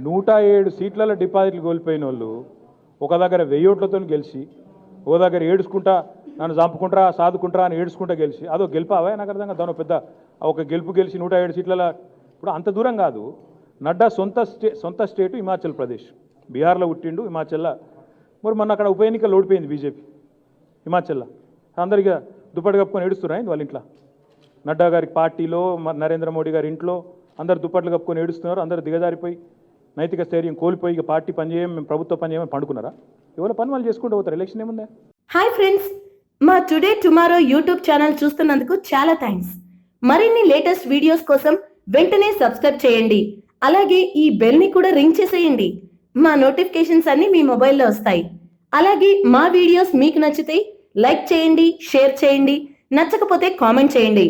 107 సీట్లలో డిపాజిట్లు కోల్పోయిన వాళ్ళు ఒక దగ్గర 1000 ఓట్లతో గెలిచి ఒక దగ్గర ఏడుచుకుంటా నన్ను చంపుకుంటారా సాదుకుంటారా అని ఏడుచుకుంటా గెలిచి అదో గెలిపావా నాకు అర్థం కాదు. దాని పెద్ద ఒక గెలుపు గెలిచి 107 సీట్లలో ఇప్పుడు అంత దూరం కాదు. నడ్డా సొంత స్టేటు హిమాచల్ ప్రదేశ్, బీహార్లో పుట్టిండు, హిమాచల్లో మరి మొన్న అక్కడ ఉప ఎన్నికలు ఓడిపోయింది బీజేపీ హిమాచల్లో. అందరిగా దుప్పటి కప్పుకొని ఏడుస్తున్నాయి వాళ్ళ ఇంట్లో. నడ్డా గారి పార్టీలో నరేంద్ర మోడీ గారి ఇంట్లో అందరు దుప్పట్లు కప్పుకొని ఏడుస్తున్నారు. అందరు దిగజారిపోయి నైతిక స్థైర్యం కోల్పోయి ఇక పార్టీ పనిచేయం మేము ప్రభుత్వ పని చేయమని పండుకున్నారా? ఎవరి పని వాళ్ళు చేసుకుంటూ పోతారు. ఎలక్షన్ ఏముందా? హాయ్ ఫ్రెండ్స్, మా టుడే టుమారో యూట్యూబ్ ఛానల్ చూస్తున్నందుకు చాలా థ్యాంక్స్. మరిన్ని లేటెస్ట్ వీడియోస్ కోసం వెంటనే సబ్స్క్రైబ్ చేయండి. అలాగే ఈ బెల్ ని కూడా రింగ్ చేసేయండి. మా నోటిఫికేషన్స్ అన్ని మీ మొబైల్లో వస్తాయి. అలాగే మా వీడియోస్ మీకు నచ్చితే లైక్ చేయండి, షేర్ చేయండి, నచ్చకపోతే కామెంట్ చేయండి.